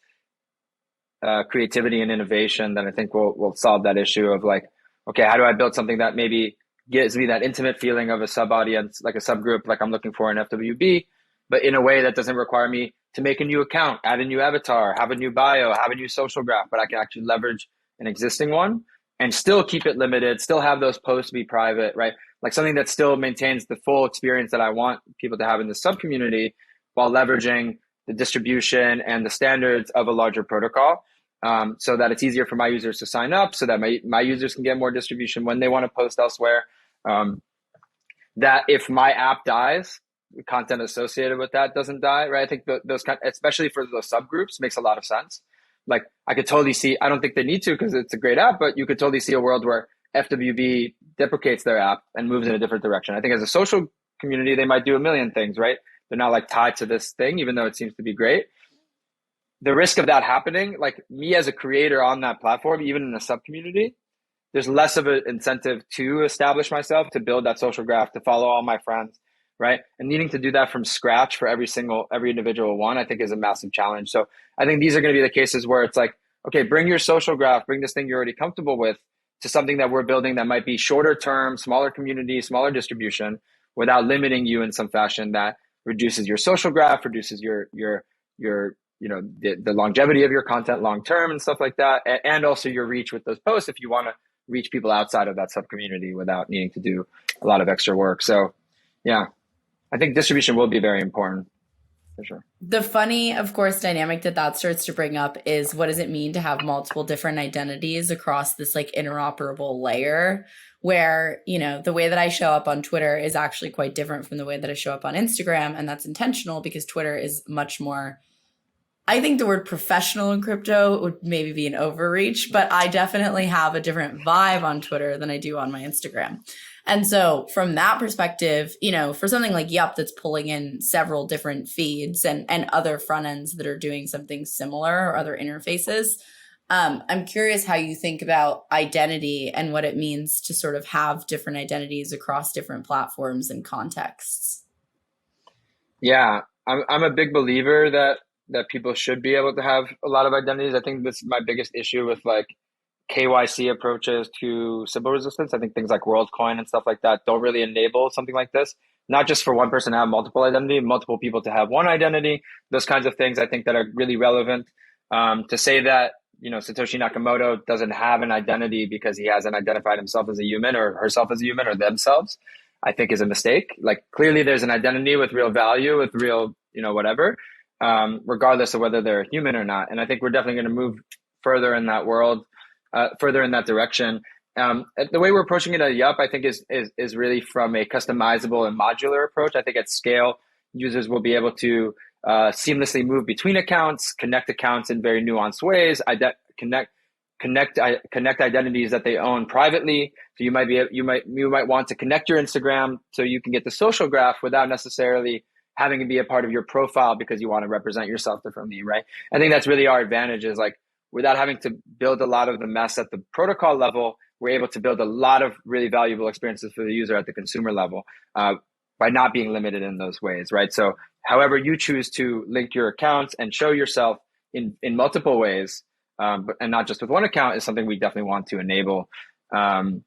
creativity and innovation that I think will solve that issue of like, okay, how do I build something that maybe gives me that intimate feeling of a sub audience, like a subgroup, like I'm looking for in FWB, but in a way that doesn't require me to make a new account, add a new avatar, have a new bio, have a new social graph, but I can actually leverage an existing one and still keep it limited, still have those posts be private, right? Like something that still maintains the full experience that I want people to have in the sub community while leveraging the distribution and the standards of a larger protocol. So that it's easier for my users to sign up, so that my users can get more distribution when they want to post elsewhere. That if my app dies, the content associated with that doesn't die, right? I think those especially for those subgroups, makes a lot of sense. Like I could totally see, I don't think they need to because it's a great app, but you could totally see a world where FWB deprecates their app and moves in a different direction. I think as a social community, they might do a million things, right? They're not like tied to this thing, even though it seems to be great. The risk of that happening, like me as a creator on that platform, even in a sub community, there's less of an incentive to establish myself, to build that social graph, to follow all my friends, right? And needing to do that from scratch for every individual one, I think is a massive challenge. So I think these are going to be the cases where it's like, okay, bring your social graph, bring this thing you're already comfortable with to something that we're building that might be shorter term, smaller community, smaller distribution, without limiting you in some fashion that reduces your social graph, reduces your the longevity of your content long term and stuff like that, and also your reach with those posts if you want to reach people outside of that sub community without needing to do a lot of extra work. So yeah, I think distribution will be very important for sure. The funny, of course, dynamic that starts to bring up is what does it mean to have multiple different identities across this like interoperable layer where, the way that I show up on Twitter is actually quite different from the way that I show up on Instagram. And that's intentional because Twitter is much more, I think the word professional in crypto would maybe be an overreach, but I definitely have a different vibe on Twitter than I do on my Instagram. And so from that perspective, for something like Yup that's pulling in several different feeds and other front ends that are doing something similar or other interfaces, I'm curious how you think about identity and what it means to sort of have different identities across different platforms and contexts. Yeah, I'm a big believer that people should be able to have a lot of identities. I think this is my biggest issue with like KYC approaches to symbol resistance. I think things like WorldCoin and stuff like that don't really enable something like this. Not just for one person to have multiple identity, multiple people to have one identity. Those kinds of things I think that are really relevant. To say that Satoshi Nakamoto doesn't have an identity because he hasn't identified himself as a human or herself as a human or themselves, I think is a mistake. Like clearly there's an identity with real value, with real, whatever, regardless of whether they're human or not. And I think we're definitely going to move further in that world, further in that direction. The way we're approaching it at Yup, I think is really from a customizable and modular approach. I think at scale, users will be able to seamlessly move between accounts, connect accounts in very nuanced ways, connect identities that they own privately. So you might want to connect your Instagram so you can get the social graph without necessarily having to be a part of your profile because you want to represent yourself differently, right? I think that's really our advantage is like without having to build a lot of the mess at the protocol level, we're able to build a lot of really valuable experiences for the user at the consumer level by not being limited in those ways, right? So however you choose to link your accounts and show yourself in multiple ways, and not just with one account is something we definitely want to enable. And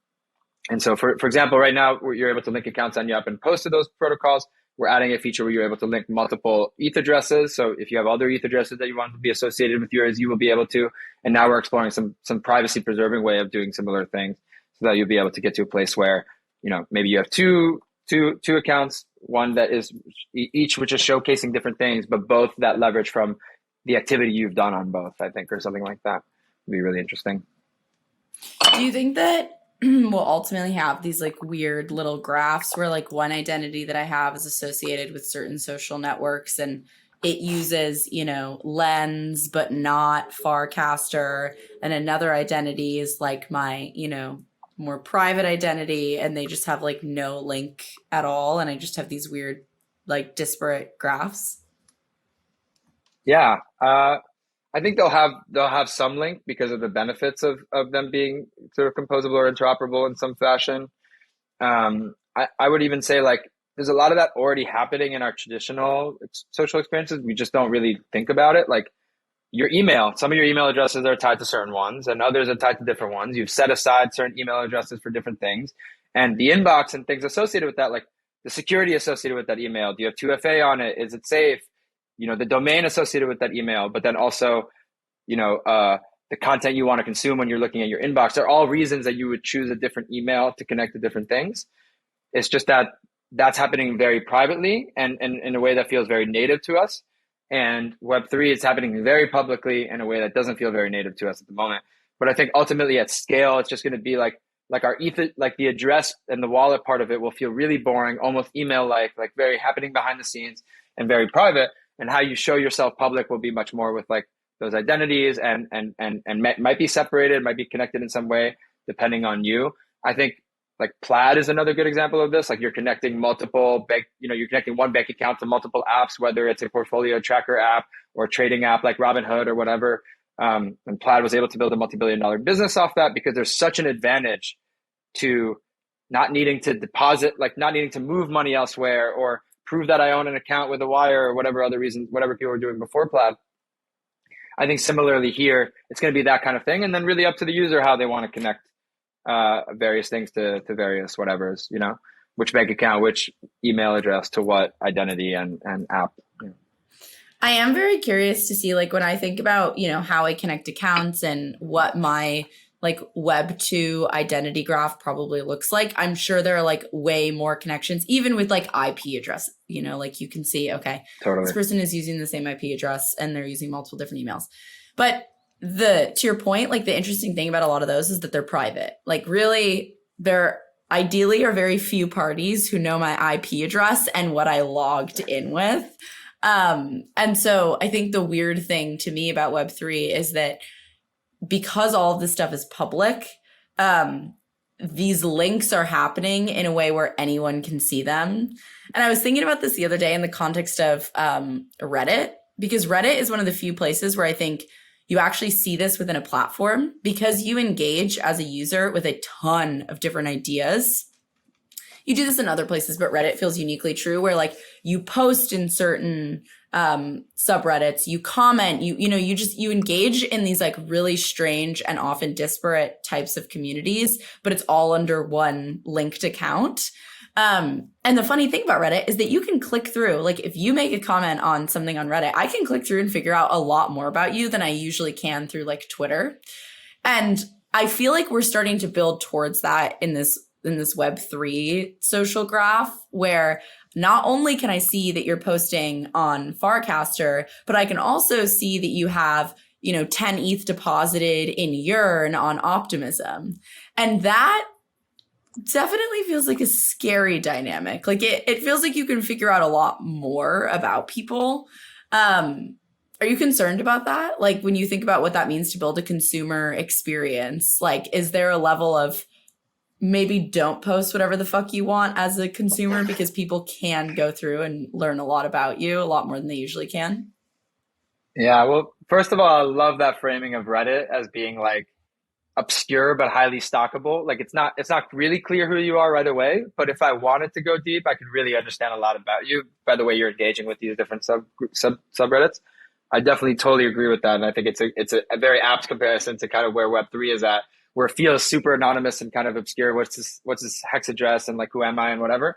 so for example, right now you're able to link accounts on Yup and post to those protocols. We're adding a feature where you're able to link multiple ETH addresses. So if you have other ETH addresses that you want to be associated with yours, you will be able to. And now we're exploring some privacy preserving way of doing similar things so that you'll be able to get to a place where, maybe you have two accounts, one that is each which is showcasing different things, but both that leverage from the activity you've done on both, I think, or something like that would be really interesting. Do you think that we'll ultimately have these like weird little graphs where like one identity that I have is associated with certain social networks and it uses, Lens, but not Farcaster, and another identity is like my, more private identity, and they just have like no link at all, and I just have these weird like disparate graphs? Yeah, I think they'll have some link because of the benefits of them being sort of composable or interoperable in some fashion. I would even say like there's a lot of that already happening in our traditional social experiences. We just don't really think about it. Like your email, some of your email addresses are tied to certain ones and others are tied to different ones. You've set aside certain email addresses for different things, and the inbox and things associated with that, like the security associated with that email. Do you have 2FA on it? Is it safe? The domain associated with that email, but then also, the content you want to consume when you're looking at your inbox are all reasons that you would choose a different email to connect to different things. It's just that that's happening very privately and in a way that feels very native to us. And Web3 is happening very publicly in a way that doesn't feel very native to us at the moment. But I think ultimately at scale, it's just going to be like our ether, like the address and the wallet part of it will feel really boring, almost email-like very happening behind the scenes and very private. And how you show yourself public will be much more with like those identities and might be separated, might be connected in some way, depending on you. I think like Plaid is another good example of this. Like you're connecting multiple bank, you're connecting one bank account to multiple apps, whether it's a portfolio tracker app or a trading app like Robinhood or whatever. And Plaid was able to build a multi-billion-dollar business off that because there's such an advantage to not needing to deposit, like not needing to move money elsewhere or prove that I own an account with a wire or whatever other reason, whatever people were doing before Plaid. I think similarly here, it's going to be that kind of thing. And then really up to the user, how they want to connect various things to various whatevers, which bank account, which email address to what identity and app. I am very curious to see, like, when I think about, how I connect accounts and what my like Web2 identity graph probably looks like. I'm sure there are like way more connections, even with like IP address, like you can see, okay, totally. This person is using the same IP address and they're using multiple different emails. But to your point, like the interesting thing about a lot of those is that they're private. Like really, there ideally are very few parties who know my IP address and what I logged in with. And so I think the weird thing to me about Web3 is that because all of this stuff is public, these links are happening in a way where anyone can see them. And I was thinking about this the other day in the context of Reddit, because Reddit is one of the few places where I think you actually see this within a platform because you engage as a user with a ton of different ideas. You do this in other places, but Reddit feels uniquely true where like you post in certain subreddits, you comment, you engage in these like really strange and often disparate types of communities, but it's all under one linked account. And the funny thing about Reddit is that you can click through, like if you make a comment on something on Reddit, I can click through and figure out a lot more about you than I usually can through like Twitter. And I feel like we're starting to build towards that in this Web3 social graph where not only can I see that you're posting on Farcaster, but I can also see that you have, 10 ETH deposited in Yearn on Optimism. And that definitely feels like a scary dynamic. Like it feels like you can figure out a lot more about people. Are you concerned about that? Like when you think about what that means to build a consumer experience, like is there a level of maybe don't post whatever the fuck you want as a consumer because people can go through and learn a lot about you, a lot more than they usually can? Yeah, well, first of all, I love that framing of Reddit as being like obscure but highly stockable. Like it's not really clear who you are right away, but if I wanted to go deep, I could really understand a lot about you by the way you're engaging with these different subreddits. I definitely totally agree with that, and I think it's a very apt comparison to kind of where Web3 is at, where it feels super anonymous and kind of obscure. What's this hex address and like who am I and whatever.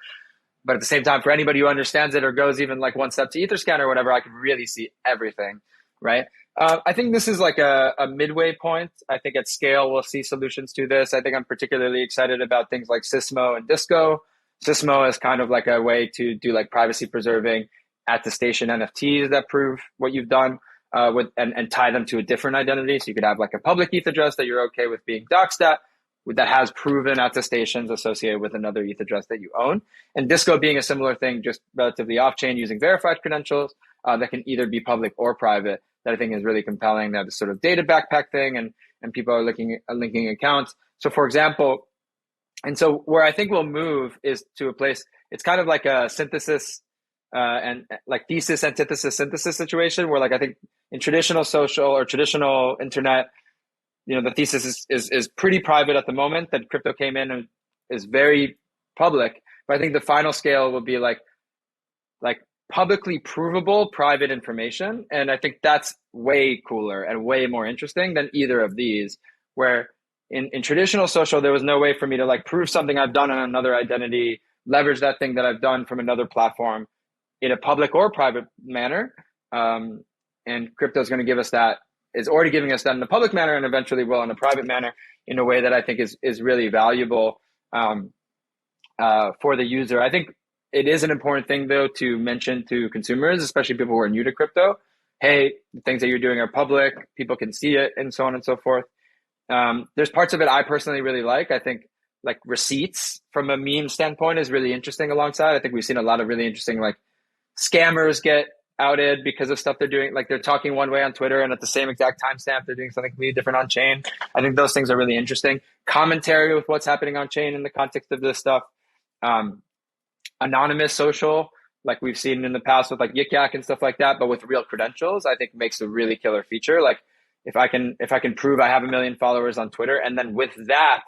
But at the same time, for anybody who understands it or goes even like one step to Etherscan or whatever, I can really see everything, right? I think this is like a midway point. I think at scale, we'll see solutions to this. I think I'm particularly excited about things like Sysmo and Disco. Sysmo is kind of like a way to do like privacy preserving attestation NFTs that prove what you've done and tie them to a different identity. So you could have like a public ETH address that you're okay with being doxed at that has proven attestations associated with another ETH address that you own. And Disco being a similar thing, just relatively off-chain using verified credentials that can either be public or private, that I think is really compelling. That is sort of data backpack thing, and people are linking accounts. So for example, and so where I think we'll move is to a place, it's kind of like a synthesis and like thesis, antithesis, synthesis situation where like I think in traditional social or traditional internet, the thesis is pretty private at the moment, that crypto came in and is very public. But I think the final scale will be like publicly provable private information. And I think that's way cooler and way more interesting than either of these, where in traditional social, there was no way for me to like prove something I've done on another identity, leverage that thing that I've done from another platform in a public or private manner. And crypto is going to give us that, is already giving us that in a public manner and eventually will in a private manner in a way that I think is really valuable for the user. I think it is an important thing though to mention to consumers, especially people who are new to crypto. Hey, the things that you're doing are public, people can see it and so on and so forth. There's parts of it I personally really like. I think like receipts from a meme standpoint is really interesting alongside. I think we've seen a lot of really interesting like scammers get outed because of stuff they're doing. Like they're talking one way on Twitter and at the same exact timestamp, they're doing something completely different on chain. I think those things are really interesting. Commentary with what's happening on chain in the context of this stuff. Anonymous social, like we've seen in the past with like Yik Yak and stuff like that, but with real credentials, I think makes a really killer feature. Like if I can prove I have 1 million followers on Twitter and then with that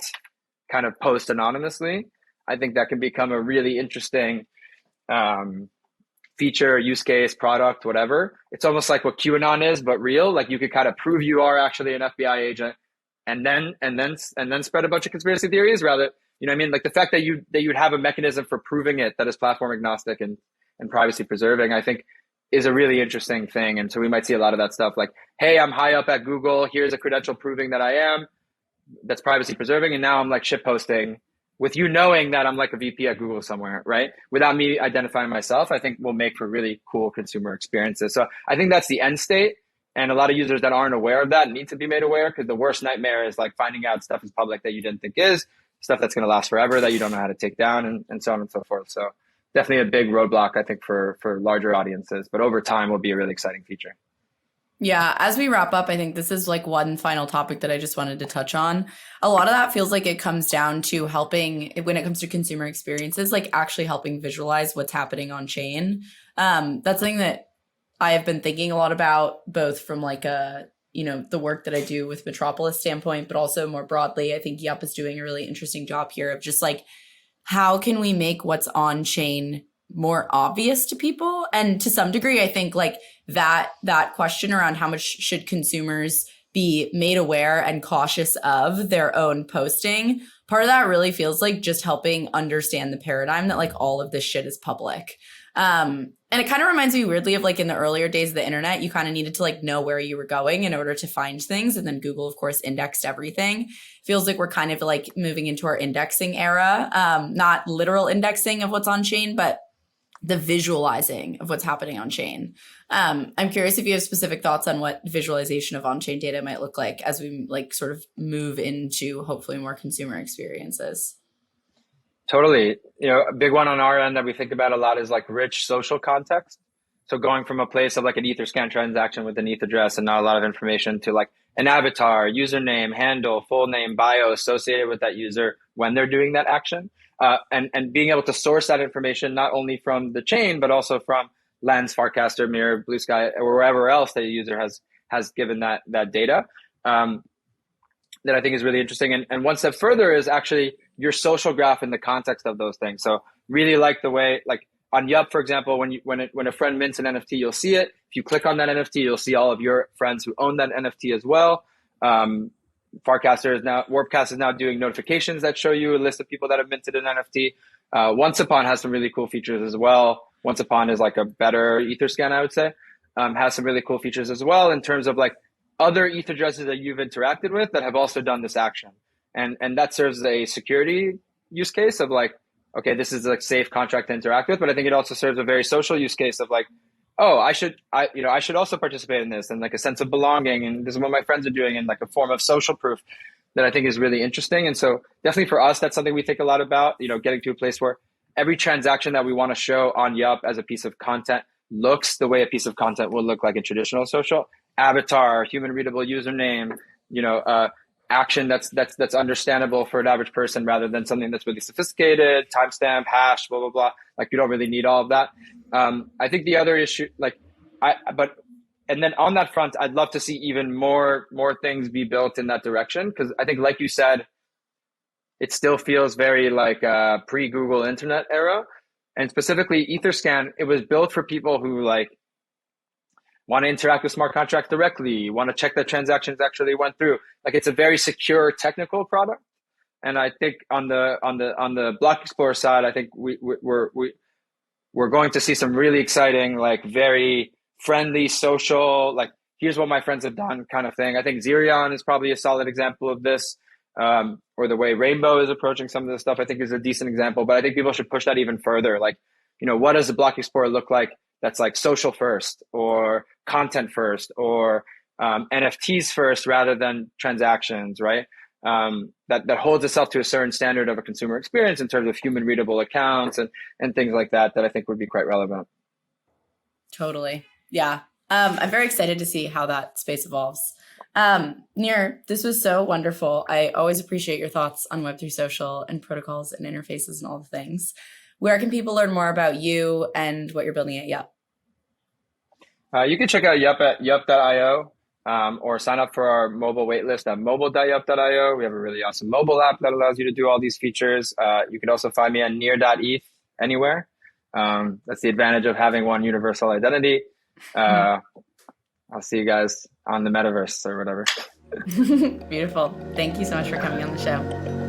kind of post anonymously, I think that can become a really interesting feature, use case, product, whatever. It's almost like what QAnon is, but real. Like you could kind of prove you are actually an FBI agent and then spread a bunch of conspiracy theories rather. You know what I mean? Like the fact that you'd have a mechanism for proving it that is platform agnostic and privacy preserving, I think is a really interesting thing. And so we might see a lot of that stuff like, hey, I'm high up at Google. Here's a credential proving that I am. That's privacy preserving. And now I'm like shit posting with you knowing that I'm like a VP at Google somewhere, right? Without me identifying myself, I think will make for really cool consumer experiences. So I think that's the end state. And a lot of users that aren't aware of that need to be made aware, because the worst nightmare is like finding out stuff is public that you didn't think is, stuff that's going to last forever that you don't know how to take down, and so on and so forth. So definitely a big roadblock, I think, for larger audiences, but over time will be a really exciting feature. Yeah, as we wrap up, I think this is like one final topic that I just wanted to touch on. A lot of that feels like it comes down to helping when it comes to consumer experiences, like actually helping visualize what's happening on chain. That's something that I have been thinking a lot about, both from like the work that I do with Metropolis standpoint, but also more broadly. I think Yup is doing a really interesting job here of just like, how can we make what's on chain more obvious to people? And to some degree, I think like that question around how much should consumers be made aware and cautious of their own posting, part of that really feels like just helping understand the paradigm that like all of this shit is public. And it kind of reminds me weirdly of like in the earlier days of the internet, you kind of needed to like know where you were going in order to find things. And then Google, of course, indexed everything. Feels like we're kind of like moving into our indexing era, not literal indexing of what's on chain, but the visualizing of what's happening on chain. I'm curious if you have specific thoughts on what visualization of on-chain data might look like as we like sort of move into hopefully more consumer experiences. Totally. A big one on our end that we think about a lot is like rich social context. So going from a place of like an Etherscan transaction with an ETH address and not a lot of information to like an avatar, username, handle, full name, bio associated with that user when they're doing that action. And being able to source that information not only from the chain, but also from Lens, Farcaster, Mirror, Blue Sky, or wherever else the user has given that data. That I think is really interesting. And one step further is actually your social graph in the context of those things. So really like the way, like on Yup, for example, when a friend mints an NFT, you'll see it. If you click on that NFT, you'll see all of your friends who own that NFT as well. Warpcast is now doing notifications that show you a list of people that have minted an NFT. Once Upon has some really cool features as well. Once Upon is like a better Etherscan, I would say. Has some really cool features as well in terms of like other ETH addresses that you've interacted with that have also done this action. And that serves as a security use case of like, okay, this is a safe contract to interact with, but I think it also serves a very social use case of like, oh, I should also participate in this, and like a sense of belonging, and this is what my friends are doing, and like a form of social proof that I think is really interesting. And so definitely for us, that's something we think a lot about, getting to a place where every transaction that we want to show on Yup as a piece of content looks the way a piece of content will look like in traditional social. Avatar, human readable username, action that's understandable for an average person rather than something that's really sophisticated, timestamp, hash, blah, blah, blah. Like you don't really need all of that. I think the other issue, and then on that front, I'd love to see even more things be built in that direction. Cause I think, like you said, it still feels very like a pre-Google internet era. And specifically Etherscan, it was built for people who like want to interact with smart contracts directly, want to check that transactions actually went through. Like it's a very secure technical product. And I think on the Block Explorer side, I think we're going to see some really exciting, like very friendly, social, like here's what my friends have done kind of thing. I think Zerion is probably a solid example of this, or the way Rainbow is approaching some of this stuff, I think is a decent example. But I think people should push that even further. Like, what does the Block Explorer look like that's like social first or content first or NFTs first rather than transactions, right? That holds itself to a certain standard of a consumer experience in terms of human readable accounts and things like that I think would be quite relevant. Totally. Yeah. I'm very excited to see how that space evolves. Nir, this was so wonderful. I always appreciate your thoughts on Web3 social and protocols and interfaces and all the things. Where can people learn more about you and what you're building at Yup? You can check out Yup at yup.io, or sign up for our mobile waitlist at mobile.yup.io. We have a really awesome mobile app that allows you to do all these features. You can also find me at nir.eth anywhere. That's the advantage of having one universal identity. I'll see you guys on the metaverse or whatever. Beautiful. Thank you so much for coming on the show.